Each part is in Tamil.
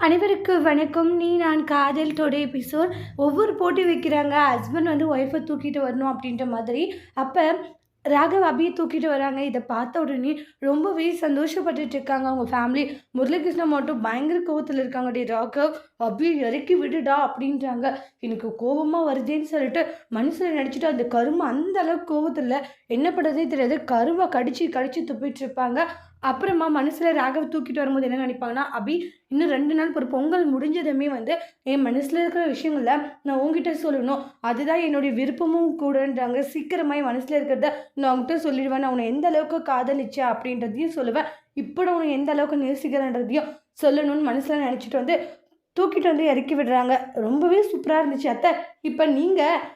அனைவருக்கு வணக்கம். நீ நான் காதல் டுடே எபிசோட். ஒவ்வொரு போட்டி வைக்கிறாங்க. ஹஸ்பண்ட் வந்து ஒய்ஃபை தூக்கிட்டு வரணும் அப்படின்ற மாதிரி. அப்போ ராகவ் அபியை தூக்கிட்டு வராங்க. இதை பார்த்த உடனே ரொம்பவே சந்தோஷப்பட்டுட்டு இருக்காங்க அவங்க ஃபேமிலி. முரளிகிருஷ்ணா மட்டும் பயங்கர கோவத்தில் இருக்காங்க. டே ராகவ், அபி இறக்கி விடுடா அப்படின்றாங்க. எனக்கு கோபமாக வருதுன்னு சொல்லிட்டு மனசில் நினச்சிட்டு அந்த கரும்பு அந்த அளவுக்கு கோவத்தில் என்ன பண்ணுறதே தெரியாது. கரும்பை கடிச்சு கடிச்சு துப்பிட்டு இருப்பாங்க. அப்புறமா மனசில் ராகவ் தூக்கிட்டு வரும்போது என்ன நினைப்பாங்கன்னா, அபி இன்னும் 2 நாள் ஒரு பொங்கல் முடிஞ்சதுமே வந்து என் மனசில் இருக்கிற விஷயங்கள நான் உங்ககிட்ட சொல்லணும். அதுதான் என்னுடைய விருப்பமும் கூடன்றாங்க. சீக்கிரமாக என் மனசில் இருக்கிறத நான் உங்ககிட்ட சொல்லிடுவேன். நான் உன்னை எந்த அளவுக்கு காதலிச்சேன் அப்படின்றதையும் சொல்லுவேன். இப்போ நான் உன்னை எந்த அளவுக்கு நேசிக்கிறேன்றதையும் சொல்லணும்னு மனசில் நினச்சிட்டு வந்து தூக்கிட்டு வந்து இறக்கி விடுறாங்க. ரொம்பவே சூப்பராக இருந்துச்சு அத்தை. இப்போ நீங்கள்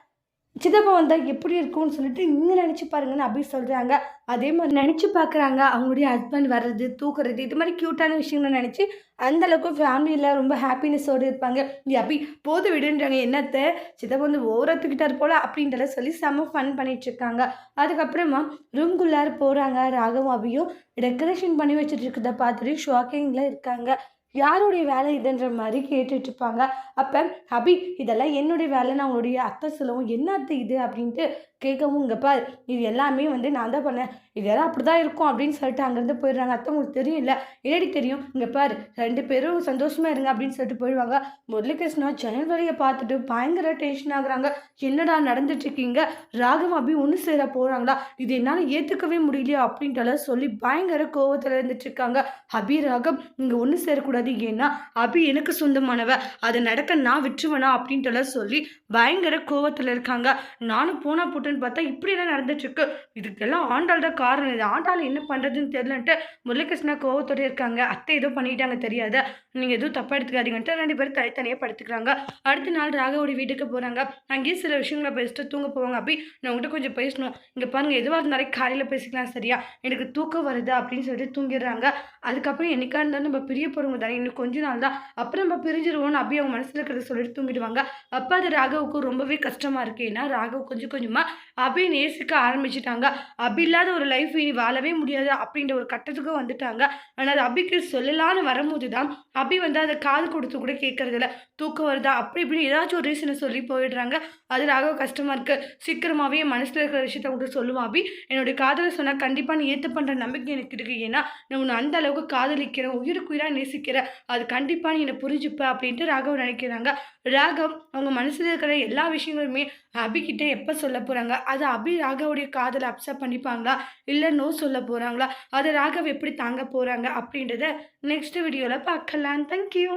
சித்தப்பா வந்தால் எப்படி இருக்கும்னு சொல்லிட்டு நீங்கள் நினச்சி பாருங்கன்னு அப்படி சொல்கிறாங்க. அதே மாதிரி நினச்சி பார்க்குறாங்க. அவங்களுடைய ஹஸ்பண்ட் வர்றது, தூக்குறது, இது மாதிரி க்யூட்டான விஷயங்களை நினச்சி அந்தளவுக்கு ஃபேமிலியில் ரொம்ப ஹாப்பினஸோடு இருப்பாங்க. அப்படி போது விடுன்றாங்க. என்னத்தை சித்தப்பா வந்து ஓரத்துக்கிட்டார் போல் அப்படின்றத சொல்லி செம்ம ஃபன் பண்ணிகிட்ருக்காங்க. அதுக்கப்புறமா ரூம்குள்ளார போகிறாங்க. ராகவும் அபியும் டெக்கரேஷன் பண்ணி வச்சுட்டு இருக்கிறத பார்த்துட்டு ஷாக்கிங்கில் இருக்காங்க. யாருடைய வேலை இதுன்ற மாதிரி கேட்டுட்ருப்பாங்க. அப்போ அபி, இதெல்லாம் என்னுடைய வேலை, நான் அவங்களுடைய அத்தை சொல்லவும், என்ன அத்தை இது அப்படின்ட்டு கேட்கவும், இங்கே பார், இது எல்லாமே வந்து நான் தான் பண்ணேன், இதெல்லாம் அப்படி தான் இருக்கும் அப்படின்னு சொல்லிட்டு அங்கேருந்து போயிடுறாங்க. அத்தை உங்களுக்கு தெரியும் இல்லை? ஏடி தெரியும், இங்கே பார் 2 பேரும் சந்தோஷமாக இருங்க அப்படின்னு சொல்லிட்டு போயிடுவாங்க. முரளிகிருஷ்ணா ஜன்னல் வழியை பார்த்துட்டு பயங்கர டென்ஷன் ஆகுறாங்க. என்னடா நடந்துட்டுருக்கீங்க? ராகவ் அபி ஒன்று சேர போகிறாங்களா? இது என்னால் ஏற்றுக்கவே முடியலையா அப்படின்ட்டு சொல்லி பயங்கர கோவத்தில் இருந்துட்டுருக்காங்க. அபி ராகவ் இங்கே ஒன்று சேரக்கூடாது, ஏன்னா அபி எனக்கு சொந்தமானவ, அதை நடக்க நான் விட்டுருவேனா அப்படின்ட்டு சொல்லி பயங்கர கோவத்தில் இருக்காங்க. நானும் போனா போட்டுன்னு பார்த்தா இப்படி எல்லாம் நடந்துட்டு இருக்கு. இதுக்கெல்லாம் ஆண்டாள் தான் காரணம். இது ஆண்டாள் என்ன பண்றதுன்னு தெரியலன்ட்டு முரளிகிருஷ்ணா கோவத்தோட இருக்காங்க. அத்தை ஏதோ பண்ணிட்டாங்க தெரியாத, நீங்க எதுவும் தப்பா எடுத்துக்காதீங்கன்ட்டு 2 பேரும் தனித்தனியாக படுத்துக்கிறாங்க. அடுத்த நாள் ராகவோட வீட்டுக்கு போறாங்க. அங்கேயே சில விஷயங்களை பேசிட்டு தூங்க போவாங்க. அப்படி நான் உங்கள்கிட்ட கொஞ்சம் பேசணும், இங்க பாருங்க, எதுவாக இருந்தாலும் காலையில் பேசிக்கலாம் சரியா, எனக்கு தூக்கம் வருது அப்படின்னு சொல்லிட்டு தூங்கிடுறாங்க. அதுக்கப்புறம் என்னைக்கா இருந்தாலும் நம்ம பிரிய போறவங்க தானே, இன்னும் கொஞ்ச நாள் தான், அப்புறம் நம்ம பிரிஞ்சிருவோம்னு அப்படி அவங்க மனசுல இருக்கிறத சொல்லிட்டு தூங்கிடுவாங்க. அப்போ அது ராகவுக்கு ரொம்பவே கஷ்டமா இருக்கு. ஏன்னா ராகவ் கொஞ்சம் கொஞ்சமா அபி நேசிக்க ஆரம்பிச்சிட்டாங்க. அபி இல்லாத ஒரு லைஃப் இனி வாழவே முடியாது அப்படின்ற ஒரு கட்டத்துக்கு வந்துட்டாங்க. ஆனால் அது அபிக்கு சொல்லலான்னு வரும்போது தான் அபி வந்து அதை காது கொடுத்து கூட கேட்கறதில்ல. தூக்கம் வருதா அப்படி இப்படின்னு ஏதாச்சும் ஒரு ரீசனை சொல்லி போயிடுறாங்க. அது ராகவ் கஷ்டமா இருக்கு. சீக்கிரமாவே என் மனசுல இருக்கிற விஷயத்த கூட சொல்லுவான். அபி, என்னுடைய காதலை சொன்னா கண்டிப்பா நீ ஏத்து பண்ற நம்பிக்கை எனக்கு இருக்கு. ஏன்னா நான் உன்னை அந்த அளவுக்கு காதலிக்கிறேன், உயிருக்கு உயிராக நேசிக்கிறேன், அது கண்டிப்பா நீ என்னை புரிஞ்சுப்ப அப்படின்ட்டு ராகவ் நினைக்கிறாங்க. ராகவ் அவங்க மனசுல இருக்கிற எல்லா விஷயங்களுமே அபிகிட்ட எப்போ சொல்ல போகிறாங்க? அது அபி ராகவுடைய காதலை அப்செட் பண்ணிப்பாங்களா, இல்லை நோ சொல்ல போகிறாங்களா, அதை ராகவ் எப்படி தாங்க போகிறாங்க அப்படின்றத நெக்ஸ்ட் வீடியோவில் பார்க்கலாம். தேங்க்யூ.